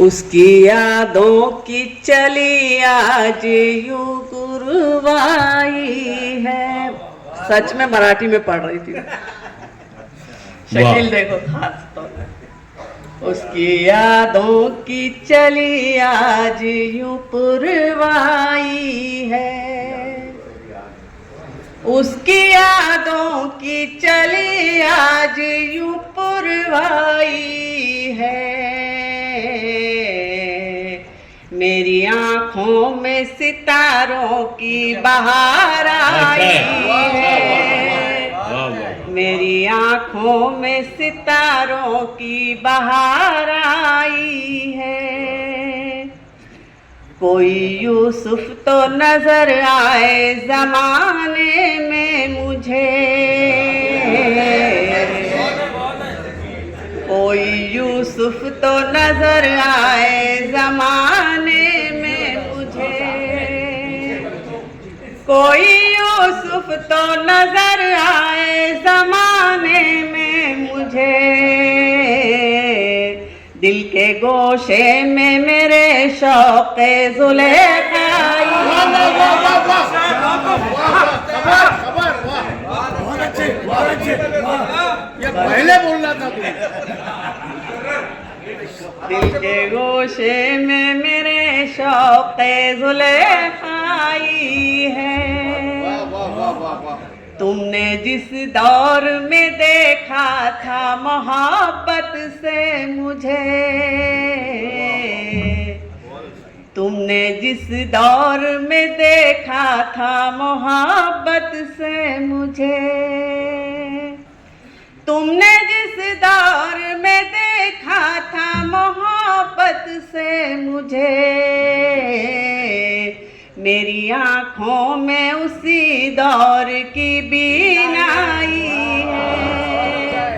उसकी यादों की चली आज यूं गुरुवाई है। सच में मराठी में पढ़ रही थी, शकील देखो खास तौर पर। उसकी यादों की चली आज यूं पुरवाई है, उसकी यादों की चली आज यूं पुरवाई है। मेरी आंखों में सितारों की बहार आई है, मेरी आंखों में सितारों की बहार आई है। कोई यूसुफ तो नजर आए जमाने में मुझे, कोई यूसुफ तो नजर आए जमाने में मुझे, कोई यूसुफ तो नजर आए जमाने में मुझे। दिल के गोशे में मेरे शौक़े जुलेखा पहले बोलना था। दिल के गोशे में मेरे शौक़े जुलेखाई है। तुमने जिस दौर में देखा था मोहब्बत से मुझे, तुमने जिस दौर में देखा था मोहब्बत से मुझे, तुमने जिस दौर में देखा था मोहब्बत से मुझे, मेरी आँखों में उसी दौर की बीनाई है।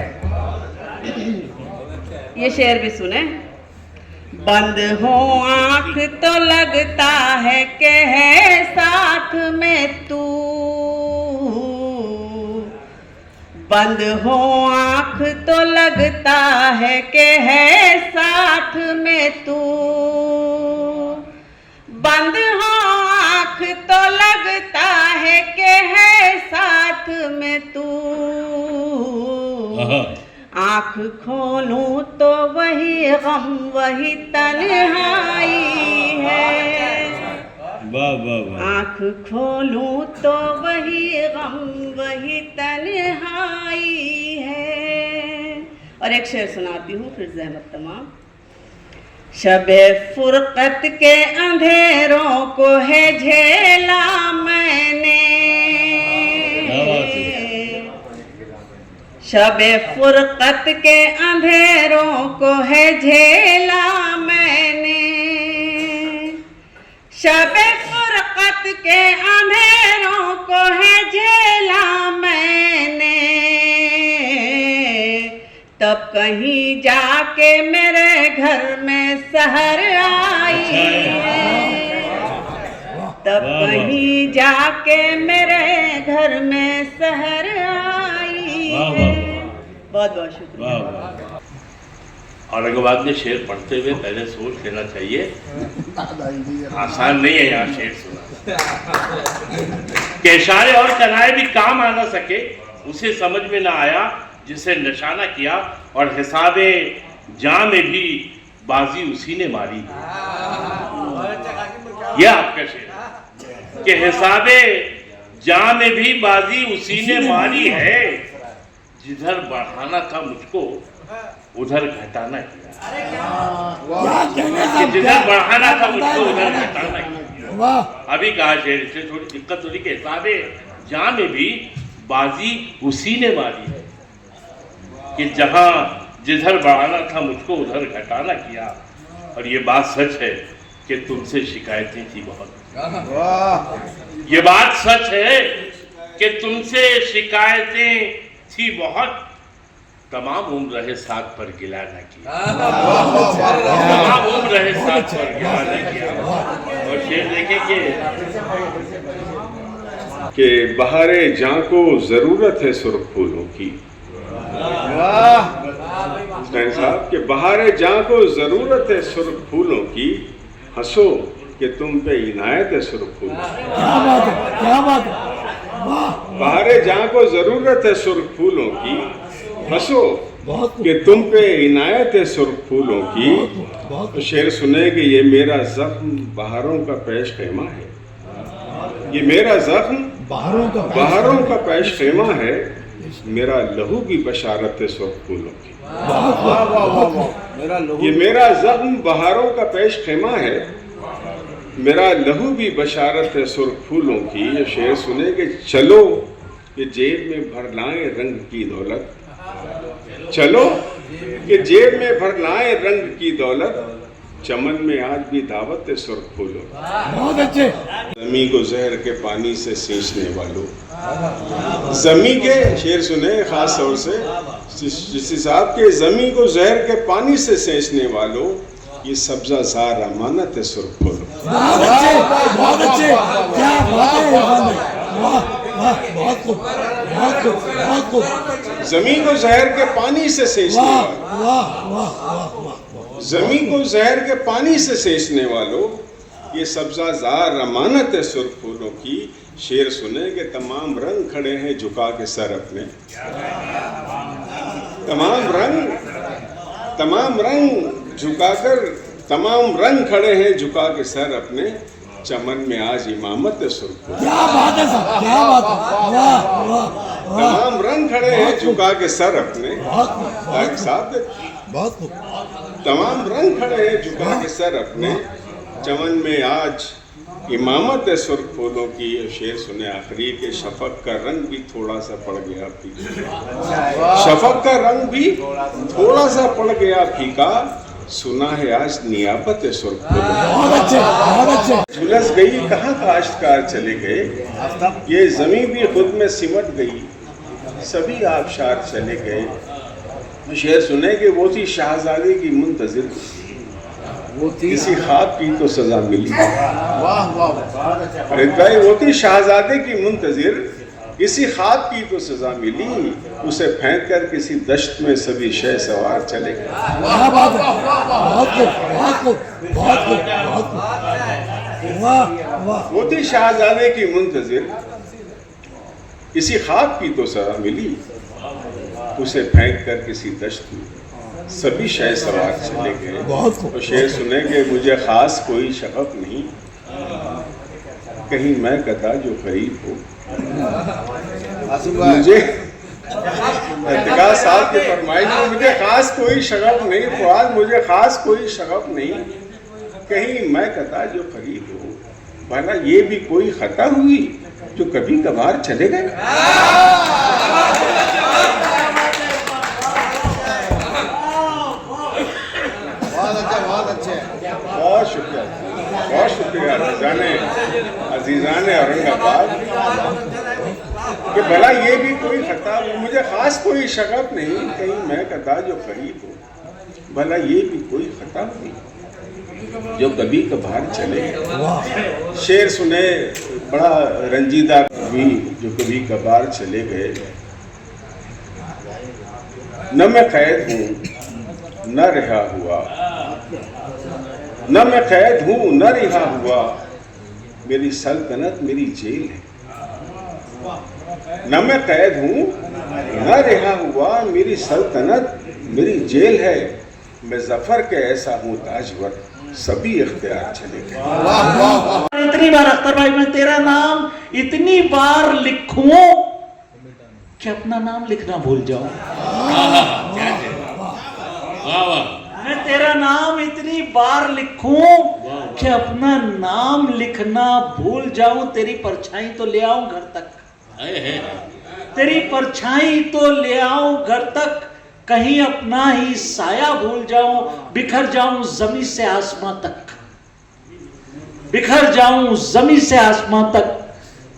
ये शेर भी सुने। बंद हो आँख तो लगता है कि है साथ में तू, बंद हो आँख तो लगता है कि है साथ में तू, बंद हो आँख तो लगता है कि है साथ में तू, आँख खोलूं तो वही गम वही तन्हाई है, आँख खोलूं तो वही गम वही तन्हाई है। और एक शेर सुनाती हूँ फिर ज़हमत तमाम। शबे फुरकत के अंधेरों को है झेला मैंने, शबे फुरकत के अंधेरों को है झेला मैंने, शबे फुरकत के अंधेरों को है झेला मैंने। तब कहीं जाके मेरे घर में सहर आई है, तब कहीं जाके मेरे घर में सहर आई है। बहुत बहुत शुक्रिया। औरंगाबाद में शेर पढ़ते हुए पहले सोच लेना चाहिए, आसान नहीं है यहाँ शेर सुना। कि इशारे और कनाए भी काम आ ना सके, उसे समझ में ना आया जिसे निशाना किया, और हिसाबे जां में भी बाजी उसी ने मारी। यह आपका शेर कि हिसाबे जां में भी बाजी उसी ने मारी है, जिधर बढ़ाना था मुझको उधर घटाना किया, जिधर बढ़ाना था मुझको उधर घटाना किया। अभी कहा शेर से थोड़ी दिक्कत हो रही कि हिसाबे जां में भी बाजी उसी ने मारी है, कि जहां जिधर बढ़ाना था मुझको उधर घटाना किया। और ये बात सच है कि तुमसे शिकायतें थी बहुत, ये बात सच है कि तुमसे शिकायतें थी बहुत, तमाम उम्र रहे साथ पर गिला न किया, तमाम उम्र रहे साथ पर गिला न किया। और शेर देखें कि बहारे जां को जरूरत है सुर्ख फूलों की, हुसैन साहब कि बहारे जहाँ को जरूरत है सुर्ख फूलों की, हंसो कि तुम पे इनायत है सुर्ख फूलों की। क्या बात है, क्या बात है, वाह। बहारे जहाँ को जरूरत है सुर्ख फूलों की, हंसो बहुत कि तुम पे इनायत है सुर्ख फूलों की। बहुत तो शेर सुने कि ये मेरा जख्म बहारों का पेश खेमा है, ये मेरा जख्म बहारों का पेश खेमा है, मेरा लहू भी बशारत है सुर्ख फूलों की। वाह वाह वाह, मेरा लहू ये मेरा जख्म बहारों का पेश खेमा है, मेरा लहू भी बशारत है सुर्ख फूलों की। ये शेर सुने कि चलो ये जेब में भर लाएं रंग की दौलत, चलो कि जेब में भर लाएं रंग की दौलत, चमन में आज भी दावत है सुर्ख फूलों की। बहुत अच्छे। जमी को जहर के पानी से सींचने वालों, जमी के शेर सुने खास तौर से जिस साहब के, जमी को जहर के पानी से सींचने वालों, ये सब्जा जार अमानत है सुर्ख फूलों। बहुत अच्छे, बहुत अच्छे, क्या बात है इरफान भाई, वाह वाह, बहुत खूब, बहुत खूब, बहुत खूब, जमीन को जहर के पानी से सींचने वाह वालों, वाह वाह वाह वाह, जमीन को जहर के पानी से सींचने वालों, ये सब्जा जार अमानत है सुर्ख फूलों की। शेर सुने कि तमाम रंग खड़े हैं झुका के सर अपने, तमाम रंग झुकाकर, तमाम रंग खड़े हैं झुका के सर अपने, चमन में आज इमामत है सुर्ख फूलों की। क्या बात है साहब, क्या बात है, वाह वाह वाह, तमाम रंग खड़े हैं झुका के सर अपने, बहुत खूब, ताकि साहब बहुत खूब, तमाम रंग खड़े हैं झुका के सर अपने, चमन में आज इमामत है सुर्ख फूलों की। शेर सुने आखिरी के शफक का रंग भी थोड़ा सा पड़ गया फीका, शफक का रंग भी थोड़ा सा पड़ गया फीका, सुना है आज नियाबत है सुर्ख फूलों की। बहुत अच्छे, बहुत अच्छे, झुलस गई कहाँ काश्तकार चले गए, ये जमीन भी खुद में सिमट गई, सभी आबशार चले गए। शेर सुने कि वो थी शहजादे की मुंतजिर, किसी ख्वाब की तो सजा मिली। वाह वाह, अरे भाई वो थी शहजादे की मुंतजिर, किसी ख्वाब की तो सजा मिली, उसे फेंक कर किसी दश्त में सभी शह सवार चले गए। क्या बात है, बहुत खूब, बहुत खूब, बहुत खूब, बहुत खूब, वाह वाह, वो थी शहजादे की मुंतजिर, किसी ख्वाब की तो सजा मिली, उसे फेंक कर किसी दश्त में सभी शह सवार चले गए। बहुत खूब। तो शेर सुने कि मुझे खास कोई शगफ नहीं, कहीं मैं कदा जो करीब हो, मुझे इर्तिका साहब की फरमाइश में मुझे खास कोई शगफ नहीं, फुआद मुझे खास कोई शगफ नहीं, कहीं मैं कदा जो करीब हो, भला ये भी कोई खता हुई जो कभी कभार चले गए। बहुत शुक्रिया, बहुत शुक्रिया अजीज़ान औरंगाबाद कि भला ये भी कोई खता, मुझे खास कोई शगफ नहीं, कहीं मैं कदा जो करीब हो, भला ये भी कोई खता नहीं जो कभी कभार चले। शेर सुने बड़ा रंजीदा भी जो कभी कभार चले गए, न मैं कैद हूँ न रिहा हुआ, न मैं कैद हूँ न रिहा हुआ, मेरी सल्तनत मेरी जेल है। न मैं कैद हूँ न रिहा हुआ, मेरी सल्तनत मेरी जेल है, मैं जफर के ऐसा हूँ ताजवर, सभी इख्तियार चले गए। इतनी बार अख्तर भाई मैं तेरा नाम इतनी बार लिखूं कि अपना नाम लिखना भूल जाऊं। मैं तेरा नाम इतनी बार लिखूं कि अपना नाम लिखना भूल जाऊं, तेरी परछाई तो ले आऊं घर तक, तेरी परछाई तो ले आऊं घर तक, कहीं अपना ही साया भूल जाऊं, बिखर जाऊं जमीन से आसमां तक, बिखर जाऊं जमीन से आसमां तक,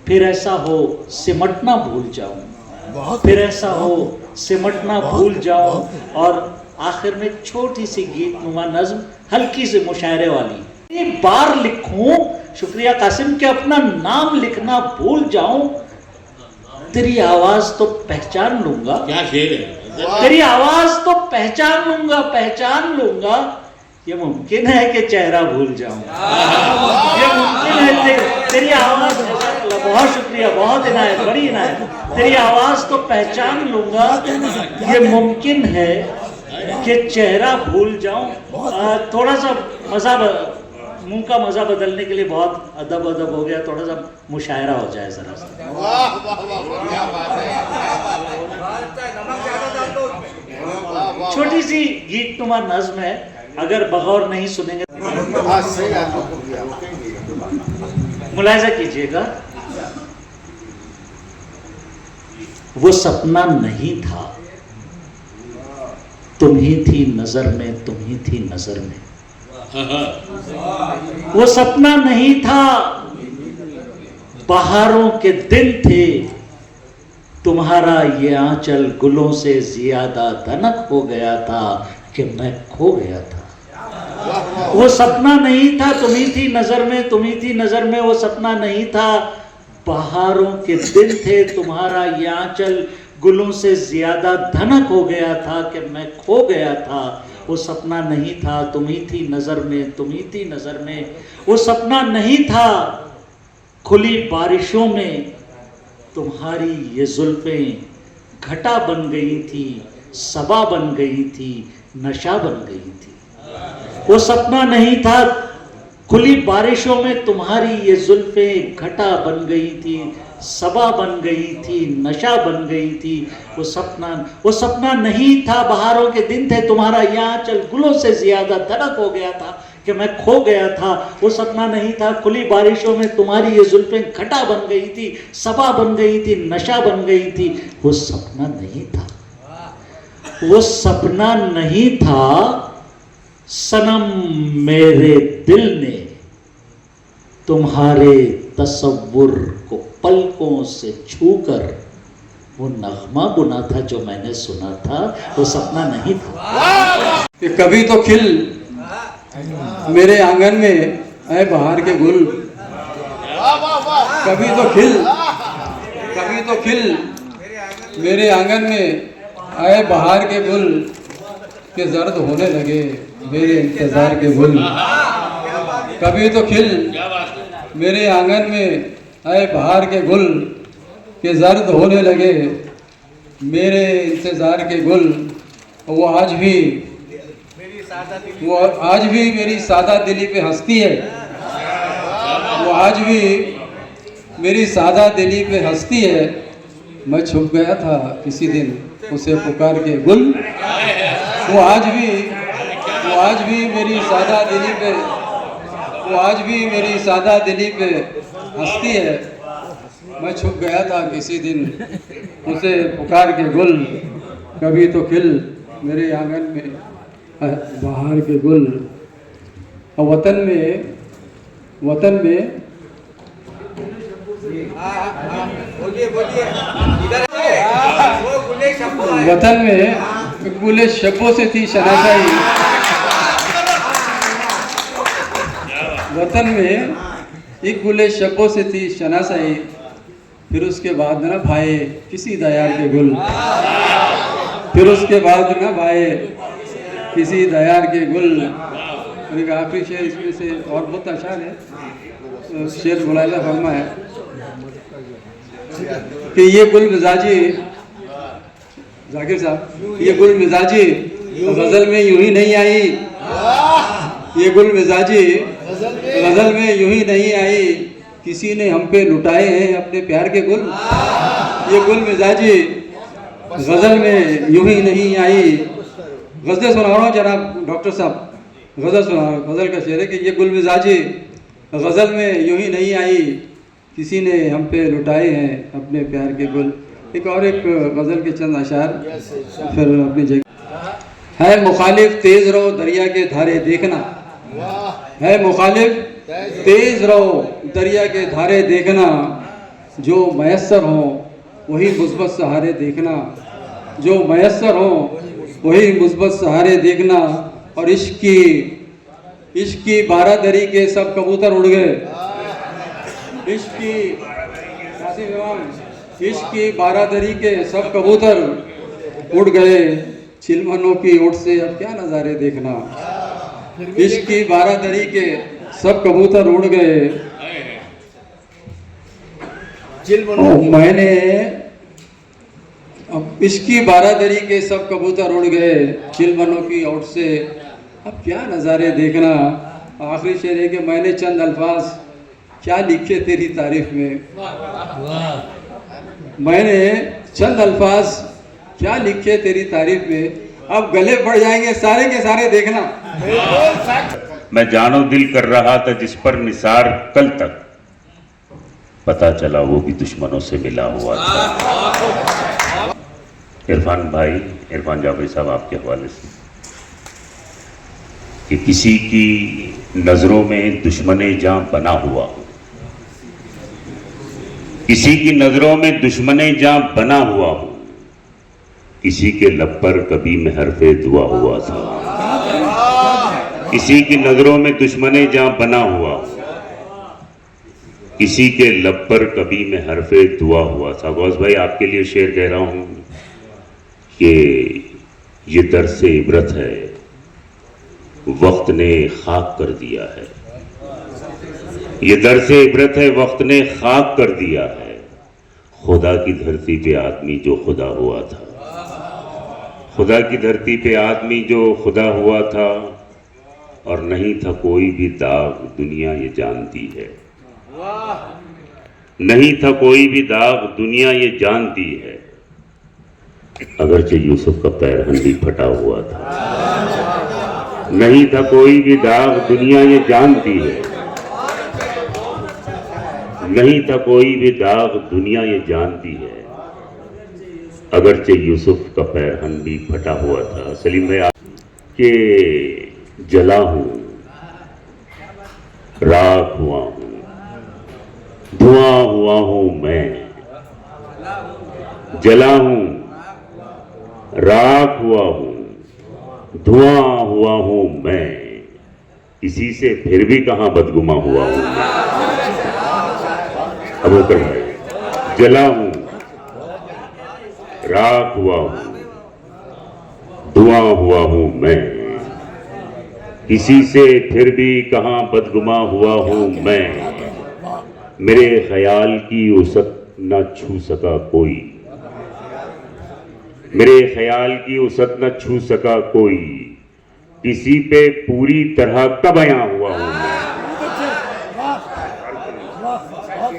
फिर ऐसा हो सिमटना भूल जाऊं, फिर ऐसा हो सिमटना भूल जाऊं। और आखिर में छोटी सी गीत नुमा नज्म हल्की से मुशायरे वाली, एक बार लिखूं शुक्रिया कासिम के अपना नाम लिखना भूल जाऊं, तेरी आवाज तो पहचान लूंगा। क्या शेर है। तेरी आवाज तो पहचान लूंगा। ये मुमकिन है कि चेहरा भूल जाऊं, ये मुमकिन है तेरी आवाज। बहुत शुक्रिया, बहुत इनायत, बड़ी इनायत। तेरी आवाज तो पहचान लूंगा, ये मुमकिन है कि चेहरा भूल जाऊं। थोड़ा सा मजा, मुंह का मजा बदलने के लिए बहुत अदब हो गया, थोड़ा सा मुशायरा हो जाए जरा सा। छोटी सी गीतनुमा नज्म है, अगर बगौर नहीं सुनेंगे मुलाहिजा कीजिएगा। वो सपना नहीं था, तुम ही थी नजर में, तुम ही थी नजर में। वो सपना नहीं था, बहारों के दिन थे, तुम्हारा ये आंचल गुलों से ज्यादा दनक हो गया था कि मैं खो गया था। वो सपना नहीं था, तुम ही थी नजर में, तुम ही थी नजर में। वो सपना नहीं था, बहारों के दिन थे, तुम्हारा ये आंचल गुलों से ज्यादा धनक हो गया था कि मैं खो गया था। वो सपना नहीं था, तुम ही थी नजर में, तुम ही थी नजर में। वो सपना नहीं था, खुली बारिशों में तुम्हारी ये जुल्फें घटा बन गई थी, सबा बन गई थी, नशा बन गई थी। वो सपना नहीं था, खुली बारिशों में तुम्हारी ये जुल्फें घटा बन गई थी, सबा बन गई थी, नशा बन गई थी। वो सपना नहीं था, बहारों के दिन थे, तुम्हारा ये आंचल गुलों से ज्यादा दनक हो गया था कि मैं खो गया था। वो सपना नहीं था, खुली बारिशों में तुम्हारी ये जुल्फें घटा बन गई थी, सबा बन गई थी, नशा बन गई थी। वो सपना नहीं था, वो सपना नहीं था। सनम मेरे दिल ने तुम्हारे तसव्वुर को पलकों से छूकर वो नगमा बुना था जो मैंने सुना था। वो सपना नहीं था। कि कभी तो खिल मेरे आंगन में ऐ बहार के गुल, कभी तो खिल मेरे आंगन में ऐ बहार के गुल, के जर्द होने लगे मेरे इंतजार के गुल। कभी तो खिल मेरे आंगन में ऐ बहार के गुल, के जर्द होने लगे मेरे इंतजार के गुल। वो आज भी मेरी सादा दिली पे हंसती है, वो आज भी मेरी सादा दिली पे हंसती है। मैं छुप गया था किसी दिन उसे पुकार के गुल। वो आज भी मेरी सादा दिली पे, वो आज भी मेरी सादा दिली पे हंसती है। मैं छुप गया था किसी दिन उसे पुकार के गुल। कभी तो खिल मेरे आंगन में बाहर के गुल। और वतन में गुले शब्बों से थी शनाशाई। वतन में एक गुले शब्बों से थी शनाशाई, फिर उसके बाद ना भाई किसी दयार के गुल। फिर उसके बाद ना भाई किसी दयार के गुल। और एक आखिरी शेर इसमें से, और बहुत अशार है, शेर मुलायजा फरमा है कि ये गुल मिजाजी, जाकिर साहब, ये गुल मिजाजी गजल में यूं ही नहीं आई। ये गुल मिजाजी गजल में यूं ही नहीं आई, किसी ने हम पे लुटाए हैं अपने प्यार के गुल। ये गुल मिजाजी गजल में यूं ही नहीं आई। गजल सुना रहा हूँ जनाब डॉक्टर साहब, गजल सुना रहा हूँ। गजल का शेर है कि ये गुल मिजाजी गजल में यूं ही नहीं आई, किसी ने हम पे लुटाए हैं अपने प्यार के गुल। एक गजल के चंद अशार फिर अपनी जगह। है मुखालिफ तेज रहो दरिया के धारे देखना, है मुखालिफ तेज रहो दरिया के धारे देखना, जो मयस्सर हो वही मुस्बत सहारे देखना, जो मयस्सर हो वही मुस्बत सहारे देखना। और इश्क की बारादरी के सब कबूतर उड़ गए। इश्क की बारादरी के सब कबूतर उड़ गए चिलमनों की ओट से, अब क्या नज़ारे देखना। इश्क की बारादरी के सब कबूतर उड़ गए। मैंने अब इश्क की बारादरी के सब कबूतर उड़ गए चिलमनों की ओट से, अब क्या नज़ारे देखना। आखिरी शेर है कि मैंने चंद अल्फाज क्या लिखे तेरी तारीफ में, मैंने चंद अल्फाज क्या लिखे तेरी तारीफ में, अब गले पड़ जाएंगे सारे के सारे देखना। मैं जानो दिल कर रहा था जिस पर निसार कल तक, पता चला वो भी दुश्मनों से मिला हुआ था। इरफान भाई, इरफान जाफरी साहब, आपके हवाले से कि किसी की नजरों में दुश्मने जां बना हुआ हो, किसी की नजरों में दुश्मने जां बना हुआ हो, किसी के लब पर कभी में हरफे दुआ हुआ था, किसी की नजरों में दुश्मने जां बना हुआ हो, किसी के लब पर कभी में हरफे दुआ हुआ था। गौस भाई, आपके लिए शेर कह रहा हूं कि ये दर्स इबरत है, वक्त ने खाक कर दिया है, ये दर्स इबरत है, वक्त ने खाक कर दिया है। खुदा की धरती पे आदमी जो खुदा हुआ था, खुदा की धरती पे आदमी जो खुदा हुआ था, और नहीं था कोई भी दाग दुनिया ये जानती है, नहीं था कोई भी दाग दुनिया ये जानती है। अगरचे यूसुफ का पैरहन भी फटा हुआ था, नहीं था कोई भी दाग दुनिया ये जानती है, नहीं था कोई भी दाग दुनिया ये जानती है। अगरचे यूसुफ का पैरहन भी फटा हुआ था। सलीम भाई, के जला हूं, राख हुआ हूं, धुआं हुआ हूं मैं, जला हूं, राख हुआ हूं, धुआं हुआ हूं मैं, किसी से फिर भी कहां बदगुमा हुआ हूं मैं। अब होकर भाई, जला हूं, राख हुआ हूं, धुआं हुआ हूं मैं, किसी से फिर भी कहां बदगुमा हुआ हूं मैं। मेरे ख्याल की उसत न छू सका कोई, मेरे ख्याल की उसत न छू सका कोई, किसी पे पूरी तरह कब आया हुआ हूं मैं।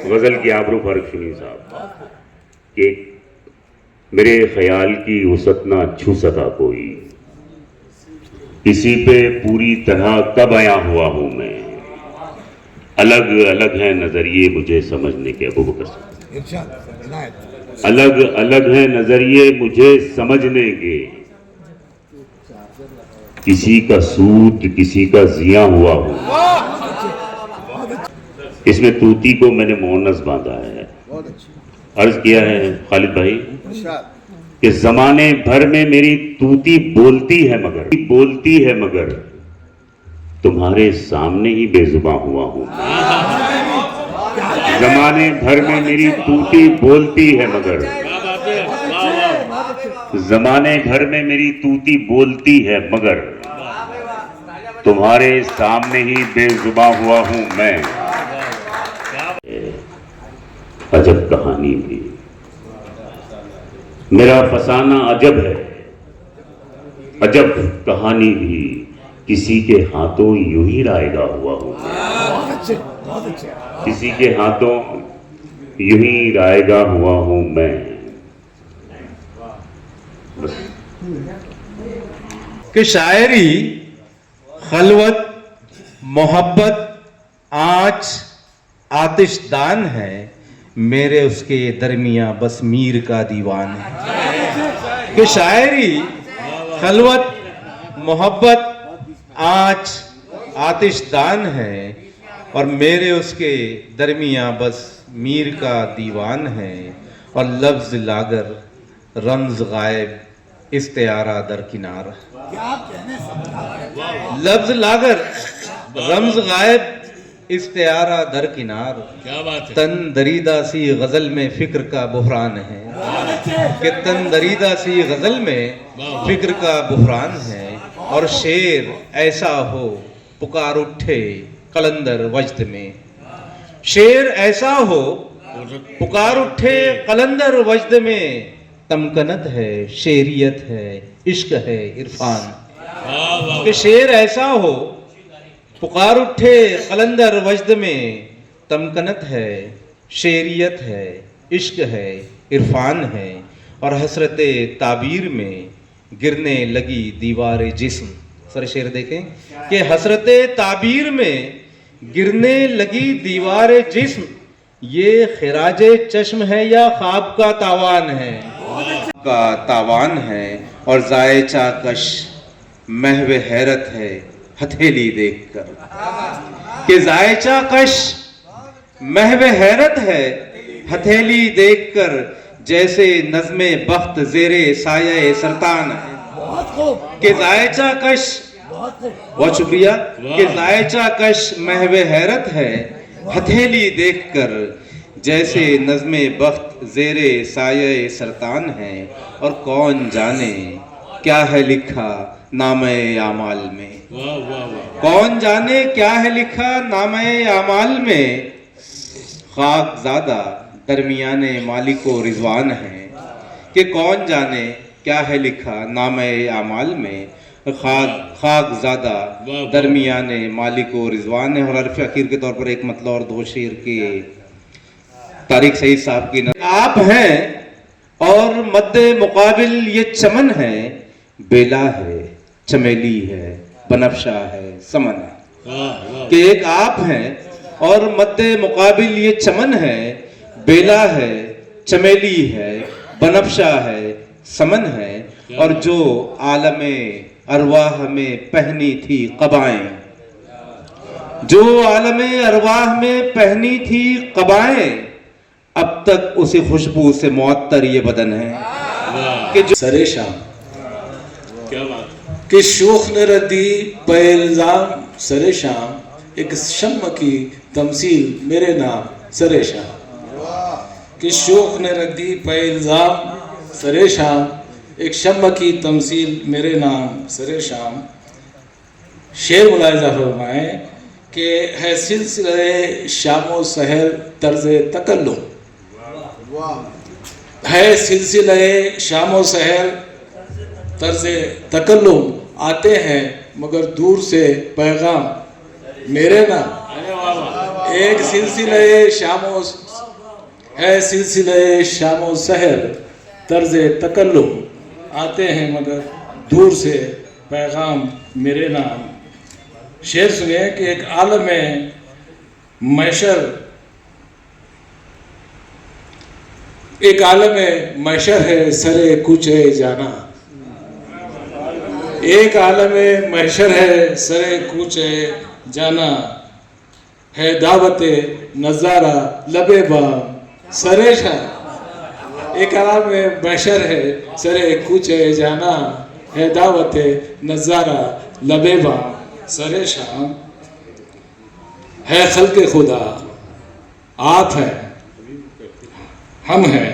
गजल की आबरू फर्क सुनी साहब कि मेरे ख्याल की उसत न छू सका कोई, किसी पे पूरी तरह कब आया हुआ हूं मैं। अलग अलग है नजरिए मुझे समझने के, अबू बकर साहब, अलग अलग है नजरिए मुझे समझने के, किसी का सूद किसी का जिया हुआ हूं। इसमें तूती को मैंने मोहनस बांधा है। अर्ज किया है खालिद भाई कि जमाने भर में मेरी तूती बोलती है मगर तुम्हारे सामने ही बेजुबां हुआ हूं। जमाने भर में मेरी तूती बोलती है मगर, जमाने भर में मेरी तूती बोलती है मगर, तुम्हारे सामने ही बेजुबां हुआ हूं मैं। अजब कहानी भी, मेरा फसाना अजब है, अजब कहानी भी, किसी के हाथों यूं ही रायगा हुआ हूं मैं। किसी के हाथों यूं ही रायगा हुआ हूं मैं। बस कि शायरी खलवत मोहब्बत आँच आतिशदान है, मेरे उसके दरमिया बस मीर का दीवान है। कि शायरी खलवत मोहब्बत आँच आतिशदान है, और मेरे उसके दरमिया बस मीर का दीवान है। और लफ्ज लागर रमज गायब इस्तेआरा दरकिनार, लफ्ज लागर रमज गायब इस्तेआरा दरकिनार, क्या बात है। तन दरीदा सी गजल में फिक्र का बुहरान है। कि तंदरीदा सी गजल में फिक्र का बुहरान है और शेर ऐसा हो पुकार उठे कलंदर वजद में। शेर ऐसा हो पुकार उठे कलंदर वजद में, तमकनत है, शेरियत है, इश्क है, इरफान। कि शेर ऐसा हो पुकार उठे कलंदर वजद में, तमकनत है, शेरियत है, इश्क है, इरफान है। और हसरत ताबीर में गिरने लगी दीवार जिस्म। सर शेर देखें कि हसरत ताबीर में गिरने लगी दीवार जिस्म, ये खिराज चश्म है या ख्वाब का तावान है? का तावान है। और जायचा कश महव हैरत है हथेली देखकर, कि जायचा कश महव हैरत है हथेली देखकर, जैसे नज़्मे बख्त ज़ेरे साये सरतान है। कि जायचा कश, बहुत शुक्रिया, कि जायचा कश महव हैरत है हथेली देखकर, जैसे नज़्मे बख्त ज़ेरे साये सरतान है। और कौन जाने क्या है लिखा नामे आमाल में, कौन जाने क्या है लिखा नामे आमाल में, खाकज़ादा दरमियाने मालिको रिजवान है। कि कौन जाने क्या है लिखा नामे आमाल में, खाकज़ादा दरमियाने मालिको रिजवान है। और हरफ अखीर के तौर पर एक मतलब और दो शेर के तारिक सईद साहब की आप हैं और मद्दे मुकाबिल ये चमन है, बेला है, चमेली है, बनफशा है, समन है। कि एक आप हैं और मद्दे मुकाबिल ये चमन है, बेला है, चमेली है, बनफशा है, समन है। और जो आलमे अरवाह में पहनी थी कबाएं, जो आलमे अरवाह में पहनी थी कबाएं, अब तक उसी खुशबू से मुअत्तर ये बदन है। कि जो सरे शाम क्या बात। कि शोख ने रद्दी पे इल्जाम सरे शाम, एक शम्म की तमसील मेरे नाम सरे शाम। कि शोख ने रख दी पे इल्जाम सरे शाम, एक शम्म की तमसील मेरे नाम सरे शाम। शेर मुलाहिजा फरमाएं कि है सिलसिले शामो सहर तर्ज तकल्लुम, है सिलसिले शामो सहर तर्ज तकल्लुम, आते हैं मगर दूर से पैगाम मेरे नाम। एक सिलसिले शामो है सिलसिले शामो सहर तर्ज तकल्लुम, आते हैं मगर दूर से पैगाम मेरे नाम। शेर सुनिए कि एक आलम मैशर, एक आलम मैशर है सरे कूचे जाना, एक आलम मैशर है सरे कूचे जाना, है दावत नजारा लबे बाम सरे शाम। एक आलम मैशर है सरे कूचे जाना, है दावत नजारा लबे बाम सरे शाम। है खल्के खुदा आप हैं हम हैं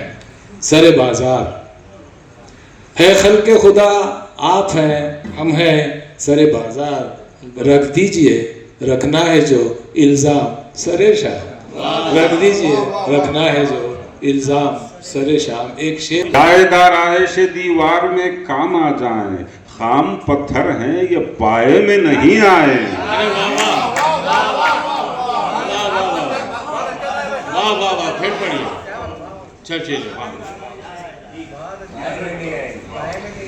सरे बाजार, है खल्के खुदा आप हैं हम हैं सरे बाजार। रख दीजिए रखना है जो इल्जाम सरे शाम, रख दीजिए रखना है जो इल्जाम सरे शाम। एक शेर दाएदार आए से दीवार में काम आ जाए, खाम पत्थर हैं ये पाए में नहीं आए। वाह वाह वाह, फिर पढ़िए। चलिए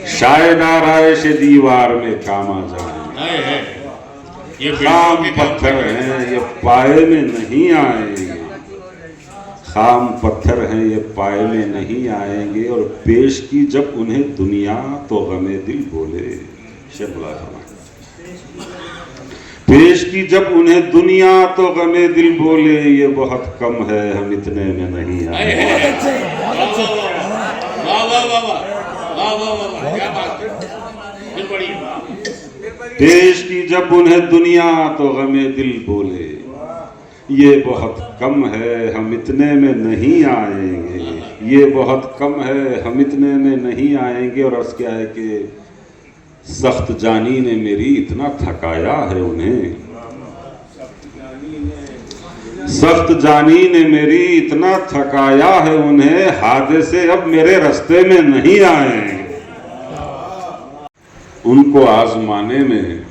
शायदार आए से दीवार में काम आ जाए, है ये खाम पत्थर हैं ये पाए में नहीं आएंगे, खाम पत्थर हैं ये पाए में नहीं आएंगे। और पेश की जब उन्हें दुनिया तो गमे दिल बोले, पेश की जब उन्हें दुनिया तो गमे दिल बोले, ये बहुत कम है हम इतने में नहीं आए। पेश की जब उन्हें दुनिया तो गमे दिल बोले, ये बहुत कम है हम इतने में नहीं आएंगे, ये बहुत कम है हम इतने में नहीं आएंगे। और अर्ज क्या है कि सख्त जानी ने मेरी इतना थकाया है उन्हें, सख्त जानी ने मेरी इतना थकाया है उन्हें, हादसे अब मेरे रास्ते में नहीं आएंगे। उनको आजमाने में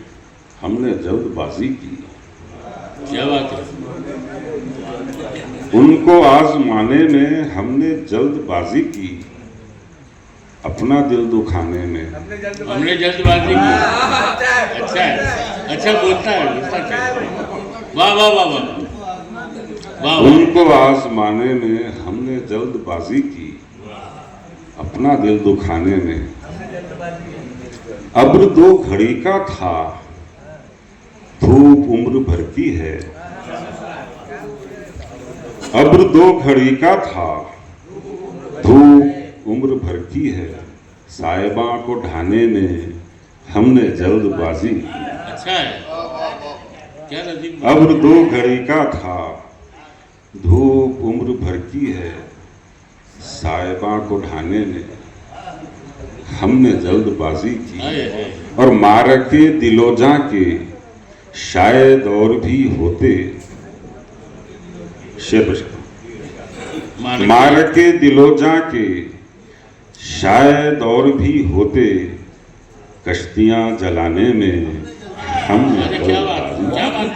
हमने जल्दबाजी की, क्या बात है। उनको आजमाने में हमने जल्दबाजी की, अपना दिल दुखाने में हमने जल्दबाजी की। अच्छा है, अच्छा बोलता है। वाह वाह वाह वाह वाह। उनको आजमाने में हमने जल्दबाजी की, अपना दिल दुखाने में। अब्र 2 घड़ी का था, धूप उम्र भर की है। अब्र 2 घड़ी का था, धूप उम्र भर की है। साहिबा को ढाने में हमने जल्दबाजी की। अच्छा है, क्या नजीब। अब्र 2 घड़ी का था, धूप उम्र भर की है। साहिबा को ढाने में हमने जल्दबाजी की। और मारके दिलोजा के शायद और भी होते, शेर मारके दिलोजा के शायद और भी होते, कश्तियां जलाने में हमने क्या बात, क्या बात